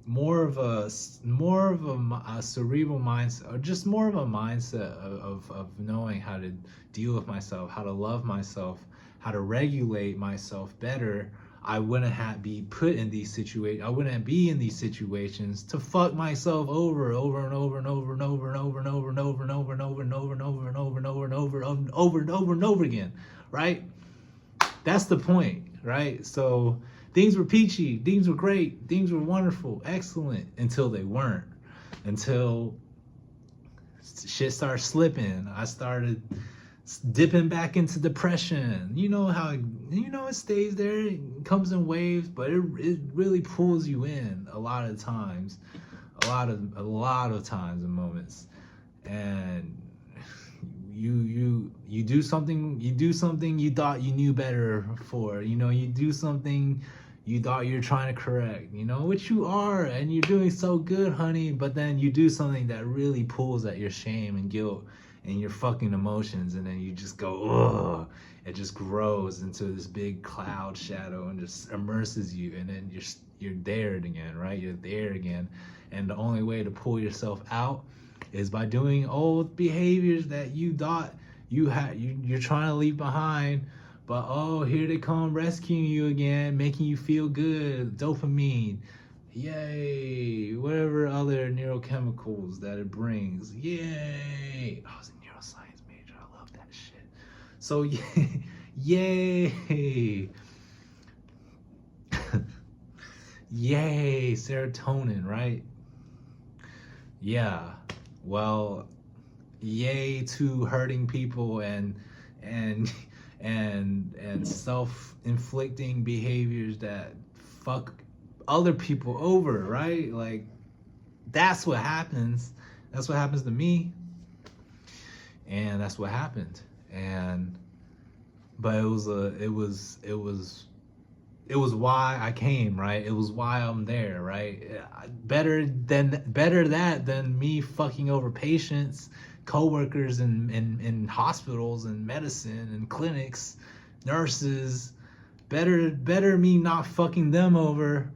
A: more of a cerebral mindset, or just more of a mindset of knowing how to deal with myself, how to love myself, how to regulate myself better, I wouldn't be put in these situations. I wouldn't be in these situations to fuck myself over and over and over and over and over and over and over and over and over and over and over and over and over and over and over and over and over and over again, right? That's the point, right? So things were peachy, things were great, things were wonderful, excellent, until they weren't. Until shit started slipping. I started dipping back into depression. You know how it stays there, it comes in waves, but it really pulls you in a lot of times, a lot of times and moments. And you do something you thought you knew better for. You do something you thought you're trying to correct, you know, which you are, and you're doing so good, honey, but then you do something that really pulls at your shame and guilt and your fucking emotions, and then you just go, ugh, it just grows into this big cloud shadow and just immerses you, and then you're there again, right? You're there again, and the only way to pull yourself out is by doing old behaviors that you thought you're trying to leave behind, but oh, here they come rescuing you again, making you feel good, dopamine, yay, whatever other neurochemicals that it brings, yay. I was a neuroscience major, I love that shit. So yay. Yay, serotonin, right? Yeah. Well, yay to hurting people and and self-inflicting behaviors that fuck other people over, right? Like, that's what happens. That's what happens to me. And that's what happened. And but it was why I came, right? It was why I'm there, right? Better that than me fucking over patients, coworkers in hospitals and medicine and clinics, nurses. Better me not fucking them over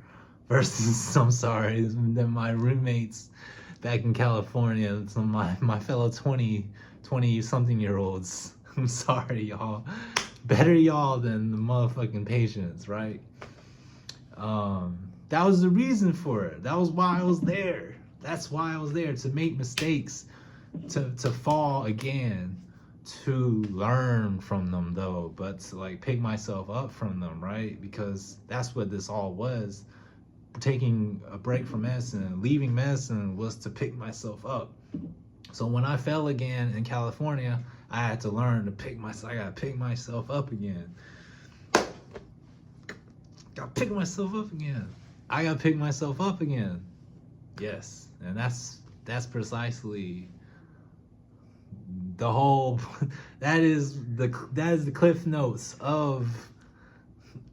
A: versus, I'm sorry, than my roommates back in California, some my fellow 20 something year olds. I'm sorry, y'all. Better y'all than the motherfucking patients, right? That was the reason for it. That was why I was there. That's why I was there, to make mistakes, to fall again, to learn from them though, but to like pick myself up from them, right? Because that's what this all was. Taking a break from medicine, leaving medicine, was to pick myself up. So when I fell again in California, I had to learn to I gotta pick myself up again. Gotta pick myself up again. I gotta pick myself up again. Yes, and that's precisely the whole. that is the cliff notes of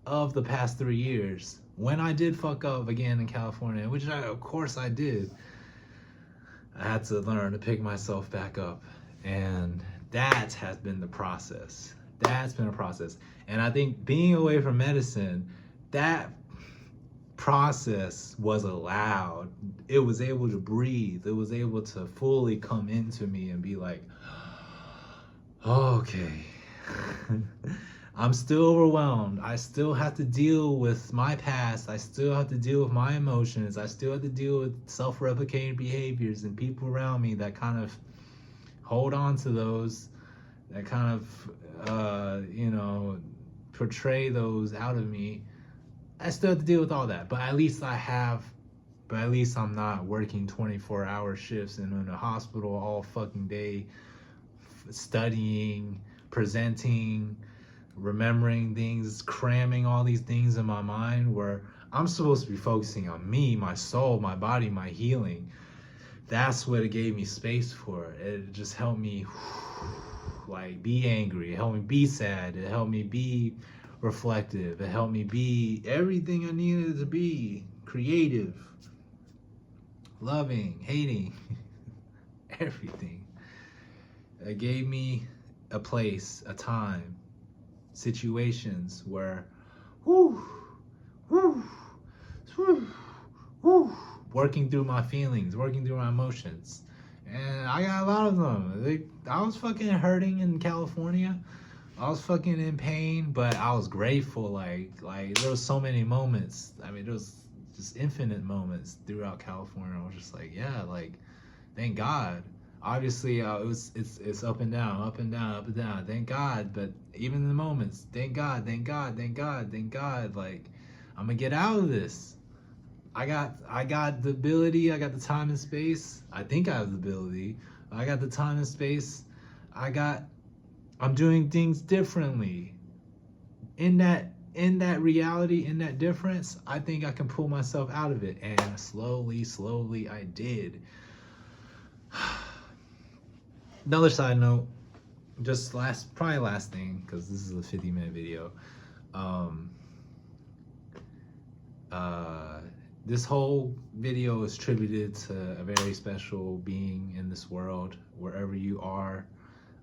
A: the past 3 years. When I did fuck up again in California, which of course I did, I had to learn to pick myself back up, and that has been the process. That's been a process. And I think being away from medicine, that process was allowed. It was able to breathe. It was able to fully come into me and be like, okay, I'm still overwhelmed. I still have to deal with my past. I still have to deal with my emotions. I still have to deal with self-replicating behaviors and people around me that kind of hold on to those, that kind of, portray those out of me. I still have to deal with all that, but at least I'm not working 24-hour shifts and in a hospital all fucking day, studying, presenting, remembering things, cramming all these things in my mind, where I'm supposed to be focusing on me, my soul, my body, my healing. That's what it gave me space for. It just helped me like be angry. It helped me be sad. It helped me be reflective. It helped me be everything I needed to be. Creative, loving, hating, everything. It gave me a place, a time, situations where working through my feelings, working through my emotions. And I got a lot of them. I was fucking hurting in California. I was fucking in pain, but I was grateful. Like there was so many moments. I mean, there was just infinite moments throughout California. I was just like, yeah, like, thank God. Obviously, it's up and down, up and down, up and down. Thank God. But even in the moments, thank God, thank God, thank God, thank God. Like, I'm gonna get out of this. I got the ability. I got the time and space. I think I have the ability. I got the time and space. I'm doing things differently. In that reality, in that difference, I think I can pull myself out of it. And slowly I did. Another side note, just last thing, because this is a 50-minute video. This whole video is tributed to a very special being in this world, wherever you are.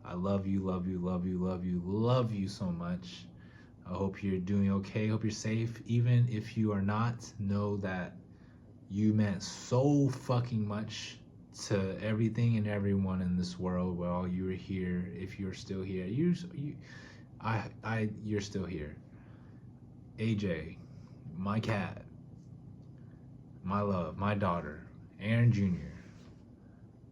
A: I love you, love you, love you, love you, love you so much. I hope you're doing okay. Hope you're safe. Even if you are not, know that you meant so fucking much to everything and everyone in this world while you were here. If you're still here, you're still here. AJ, my cat, my love, my daughter, Aaron Jr.,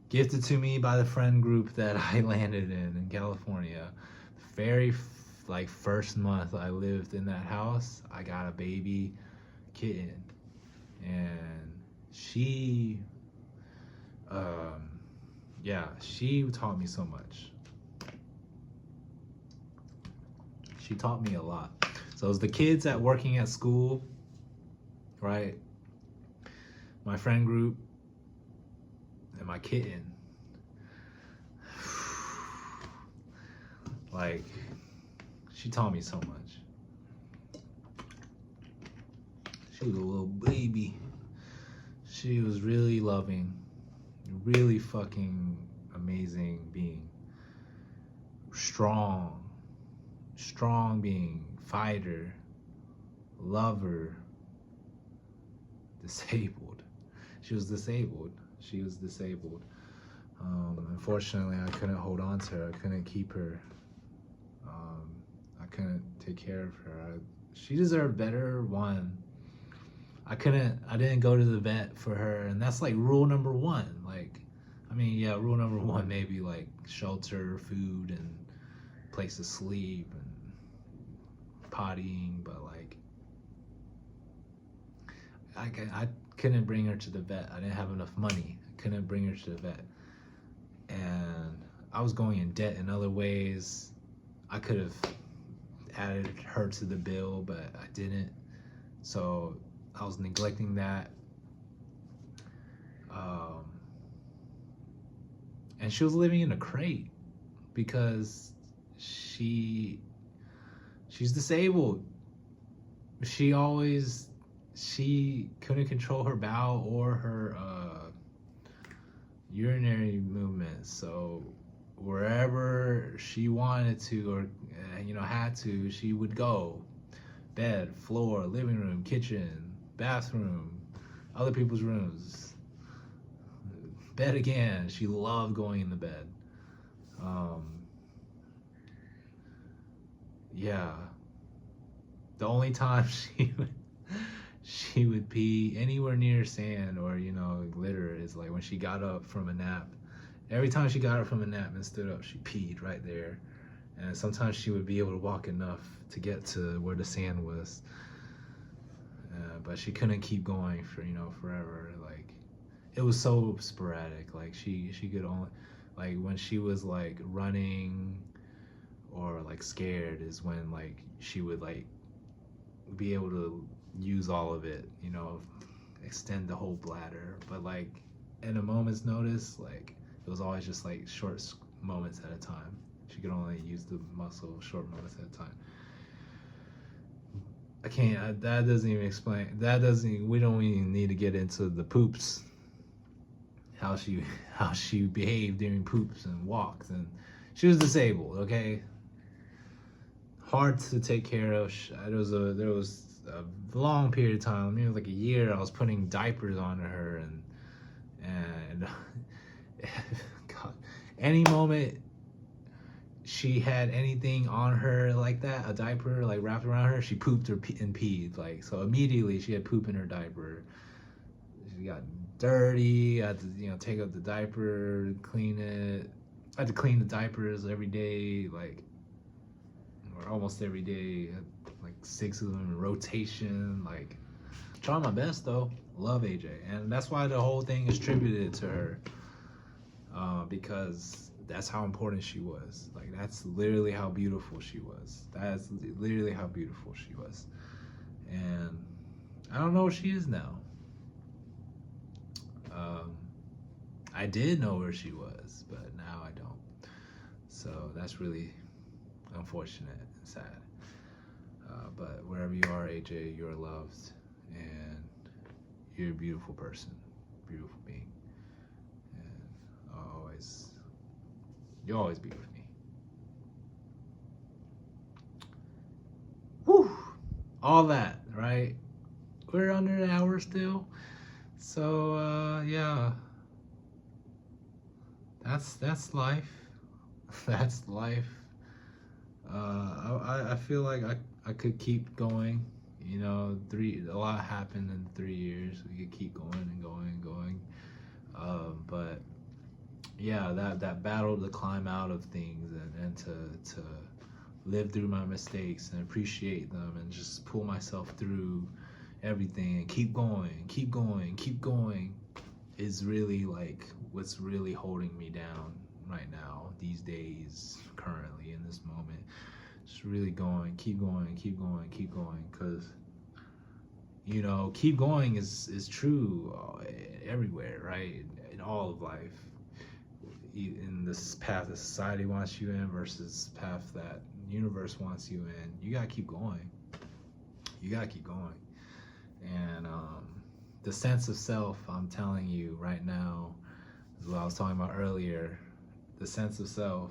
A: gifted to me by the friend group that I landed in California. The very first month I lived in that house, I got a baby kitten, and she she taught me so much. She taught me a lot. So it was the kids at working at school, right? My friend group and my kitten. Like, she taught me so much. She was a little baby. She was really loving, really fucking amazing being. Strong being, fighter, lover, disabled. She was disabled. Unfortunately, I couldn't hold on to her. I couldn't keep her. I couldn't take care of her. She deserved better. One, I didn't go to the vet for her, and that's like rule number one. Like, I mean, yeah, rule number one, maybe like shelter, food, and place to sleep, and pottying, but like, I couldn't bring her to the vet. I didn't have enough money. I couldn't bring her to the vet, and I was going in debt in other ways. I could have added her to the bill, but I didn't. So I was neglecting that. And she was living in a crate because she's disabled. She couldn't control her bowel or her urinary movements. So wherever she wanted to, or had to, she would go. Bed, floor, living room, kitchen, bathroom, other people's rooms, bed again. She loved going in the bed. Yeah. The only time she would pee anywhere near sand or litter is like when she got up from a nap. Every time she got up from a nap and stood up, she peed right there. And sometimes she would be able to walk enough to get to where the sand was, but she couldn't keep going for forever. Like, it was so sporadic. Like, she could only, like, when she was like running or like scared is when like she would like be able to use all of it, extend the whole bladder. But like in a moment's notice, like it was always just like short moments at a time. She could only use the muscle short moments at a time. I can't. That doesn't even explain. We don't even need to get into the poops. How she behaved during poops and walks, and she was disabled. Okay. Hard to take care of. There was a long period of time, maybe like a year. I was putting diapers on her, and God, any moment she had anything on her like that, a diaper like wrapped around her, she pooped or and peed. Like, so immediately she had poop in her diaper. She got dirty. I had to take out the diaper, clean it. I had to clean the diapers every day, like, or almost every day. Like 6 of them in rotation. Like, trying my best though. Love AJ, and that's why the whole thing is tributed to her, because that's how important she was. Like, that's literally how beautiful she was. That's literally how beautiful she was. And I don't know where she is now. I did know where she was, but now I don't. So that's really unfortunate and sad. But wherever you are, AJ, you're loved. and you're a beautiful person, beautiful being, and you'll always be with me. Whew! All that, right? We're under an hour still, so yeah, that's life. That's life. I feel like I could keep going. You know, a lot happened in 3 years. We could keep going and going and going. But yeah, that battle to climb out of things and to live through my mistakes and appreciate them and just pull myself through everything and keep going, keep going, keep going is really like what's really holding me down right now, these days, currently in this moment. Just really going, keep going, keep going, keep going, because you know, keep going is true everywhere, right? In all of life, in this path that society wants you in versus path that universe wants you in, you gotta keep going. You gotta keep going, and the sense of self, I'm telling you right now, is what I was talking about earlier. The sense of self,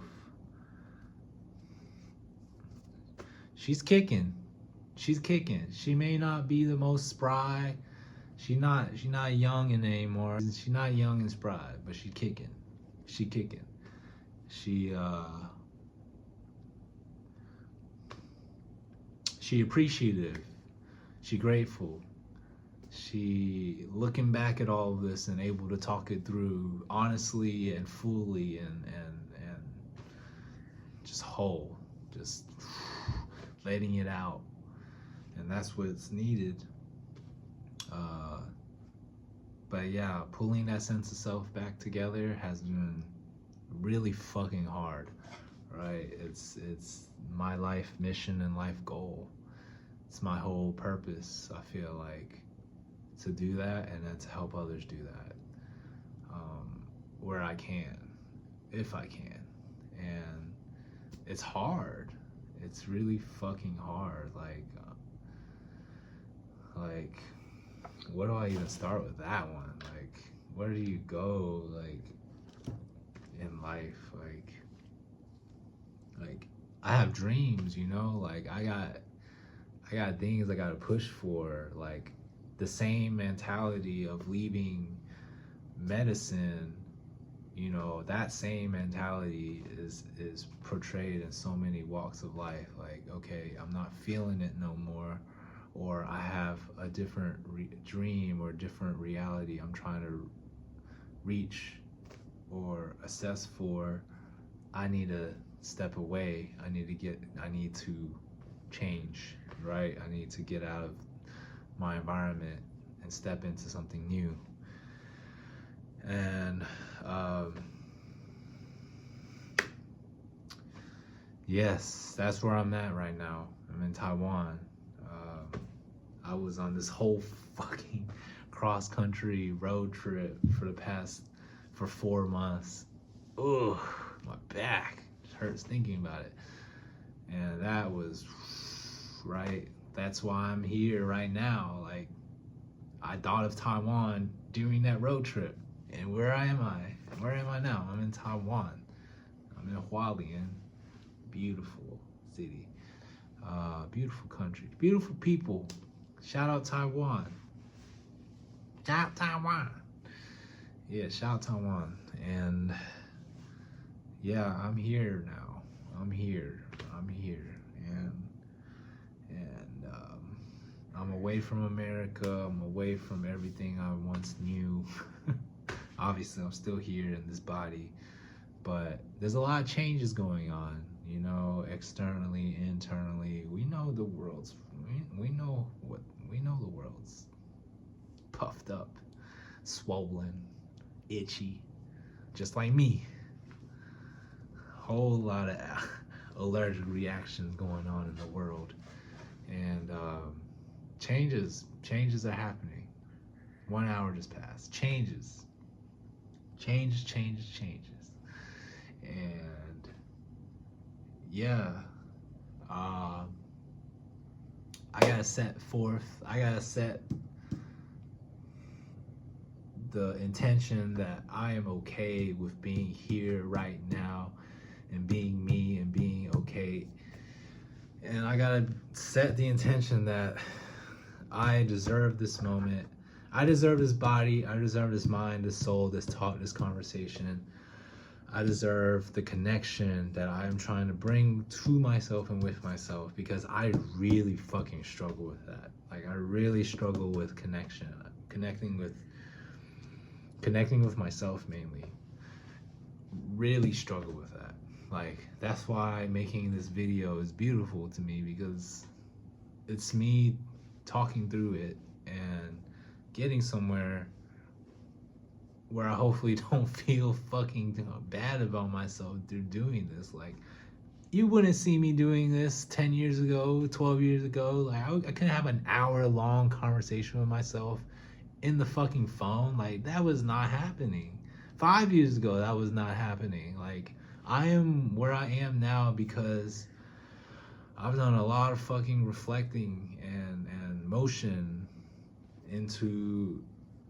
A: she's kicking. She's kicking. She may not be the most spry. She's not young anymore. She's not young and spry, but she's kicking. She kicking. She appreciative. She grateful. She looking back at all of this and able to talk it through honestly and fully and just whole, just letting it out, and that's what's needed. But yeah, pulling that sense of self back together has been really fucking hard, right? It's my life mission and life goal. It's my whole purpose, I feel like, to do that and then to help others do that, where I can, if I can. And it's hard. It's really fucking hard. Like, where do I even start with that one? Like, where do you go, like, in life? Like, I have dreams, you know? Like, I got things I gotta push for. Like, the same mentality of leaving medicine, you know, that same mentality is portrayed in so many walks of life. Like, okay, I'm not feeling it no more, or I have a different dream or different reality I'm trying to reach or assess for. I need to step away. I need to change, right? I need to get out of my environment and step into something new. And yes, that's where I'm at right now. I'm in Taiwan. I was on this whole fucking cross-country road trip for 4 months. Ugh, my back just hurts thinking about it. And that was right. That's why I'm here right now. Like, I thought of Taiwan during that road trip. And where am I? Where am I now? I'm in Taiwan. I'm in Hualien. Beautiful city. Beautiful country. Beautiful people. Shout out Taiwan. Shout out Taiwan. Yeah, shout out Taiwan. And yeah, I'm here now. I'm here. And I'm away from America. I'm away from everything I once knew. Obviously, I'm still here in this body, but there's a lot of changes going on, you know, externally, internally. We know the world's the world's puffed up, swollen, itchy, just like me. Whole lot of allergic reactions going on in the world, and changes are happening. 1 hour just passed. Changes, and yeah, I gotta set the intention that I am okay with being here right now and being me and being okay. And I gotta set the intention that I deserve this moment. I deserve this body. I deserve this mind, this soul, this talk, this conversation. I deserve the connection that I am trying to bring to myself and with myself, because I really fucking struggle with that. Like, I really struggle with connection, connecting with myself mainly. Really struggle with that. Like, that's why making this video is beautiful to me, because it's me talking through it and getting somewhere where I hopefully don't feel fucking bad about myself through doing this. Like, you wouldn't see me doing this 10 years ago, 12 years ago. Like, I couldn't have an hour-long conversation with myself in the fucking phone. Like, that was not happening. 5 years ago, that was not happening. Like, I am where I am now because I've done a lot of fucking reflecting and motion into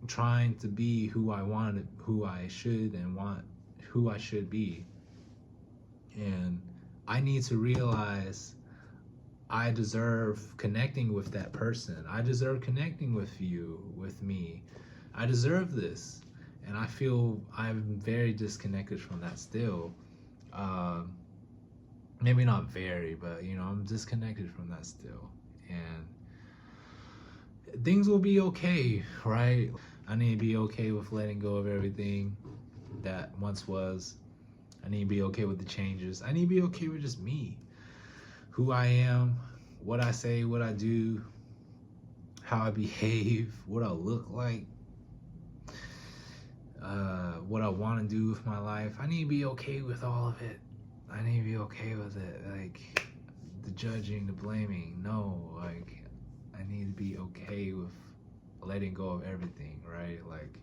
A: trying to be who I wanted, who I should and want, who I should be. And I need to realize I deserve connecting with that person. I deserve connecting with you, with me. I deserve this. And I feel I'm very disconnected from that still. Maybe not very, but you know, I'm disconnected from that still. And things will be okay, right? I need to be okay with letting go of everything that once was. I need to be okay with the changes. I need to be okay with just me, who I am, what I say, what I do, how I behave, what I look like, what I want to do with my life. I need to be okay with all of it. I need to be okay with it. Like, the judging, the blaming. No, like, I need to be okay with letting go of everything, right? Like,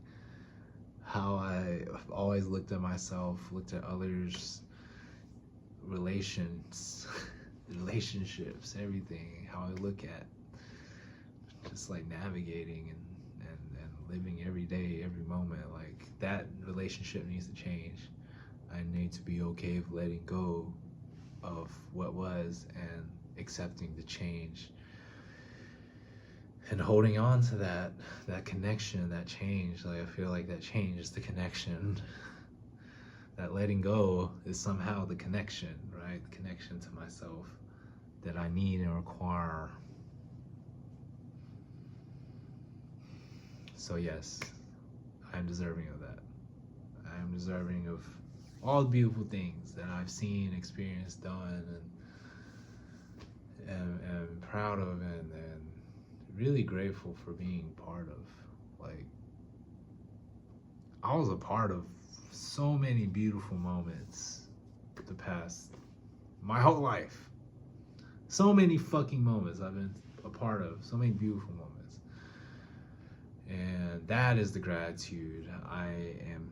A: how I've always looked at myself, looked at others, relationships, everything, how I look at just like navigating and living every day, every moment. Like, that relationship needs to change. I need to be okay with letting go of what was and accepting the change and holding on to that connection, that change. Like, I feel like that change is the connection. That letting go is somehow the connection, right? The connection to myself that I need and require. So yes, I am deserving of that. I am deserving of all the beautiful things that I've seen, experienced, done, and proud of, and really grateful for being part of. Like, I was a part of so many beautiful moments the past, my whole life. So many fucking moments I've been a part of, so many beautiful moments. And that is the gratitude I am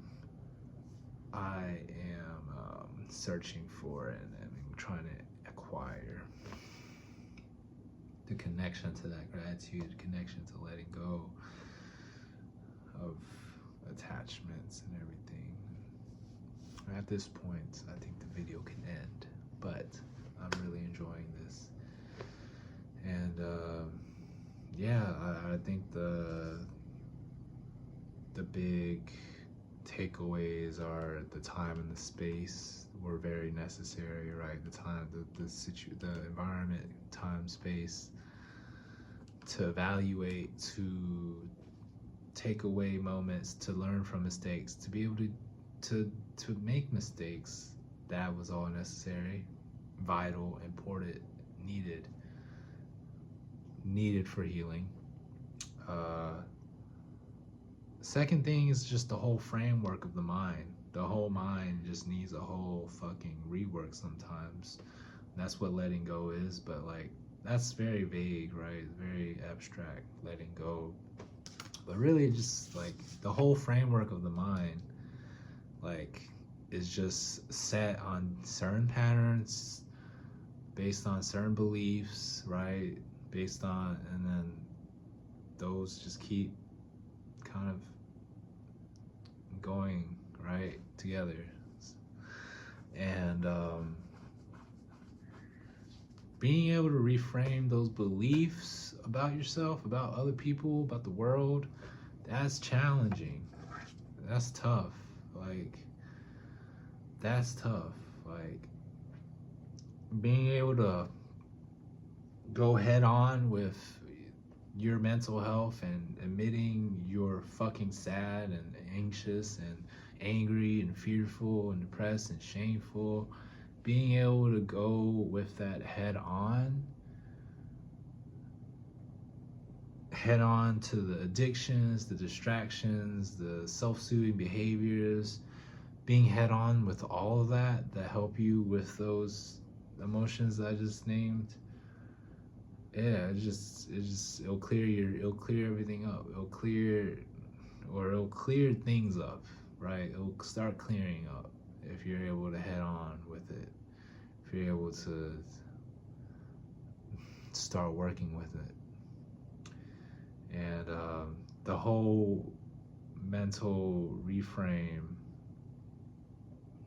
A: searching for and trying to acquire. The connection to that gratitude, connection to letting go of attachments and everything. At this point, I think the video can end, but I'm really enjoying this. And yeah, I think the big takeaways are the time and the space were very necessary, right? The time, the environment, time, space, to evaluate, to take away moments, to learn from mistakes, to be able to make mistakes. That was all necessary, vital, important, needed for healing. Second thing is just the whole framework of the mind. The whole mind just needs a whole fucking rework sometimes. That's what letting go is, but like, that's very vague, right? Very abstract, letting go. But really, just like the whole framework of the mind, like, is just set on certain patterns, based on certain beliefs, right? Based on, and then those just keep kind of going right together. And being able to reframe those beliefs about yourself, about other people, about the world, that's challenging. That's tough. Like, that's tough. Like, being able to go head on with your mental health and admitting you're fucking sad and anxious and angry and fearful and depressed and shameful, being able to go with that head on to the addictions, the distractions, the self-soothing behaviors, being head on with all of that help you with those emotions that I just named. Yeah, it'll clear everything up. It'll clear things up, right? It'll start clearing up if you're able to head on with it. If you're able to start working with it. And the whole mental reframe,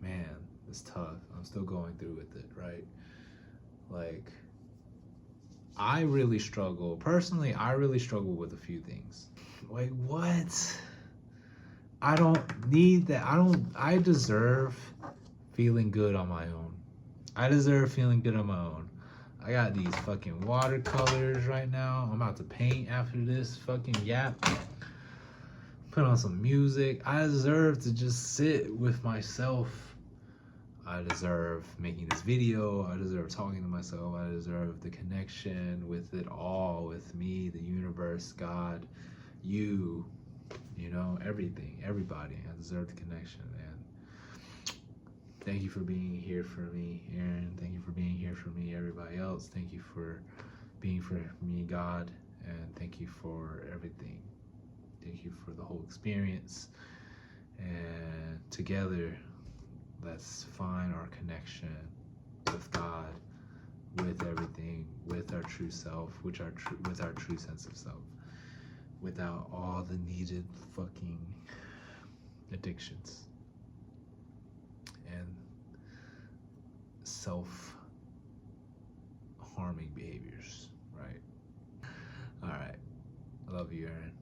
A: man, it's tough. I'm still going through with it, right? Like, I really struggle with a few things. Like, what? I don't need that. I deserve feeling good on my own. I got these fucking watercolors right now. I'm about to paint after this fucking yap. Put on some music. I deserve to just sit with myself. I deserve making this video. I deserve talking to myself. I deserve the connection with it all, with me, the universe, God, you know, everything, everybody. I deserve the connection. And thank you for being here for me, Aaron. Thank you for being here for me, everybody else. Thank you for being for me, God. And thank you for everything. Thank you for the whole experience. And together, let's find our connection with God, with everything, with our true self, with our true sense of self, without all the needed fucking addictions and self-harming behaviors, right? All right. I love you, Aaron.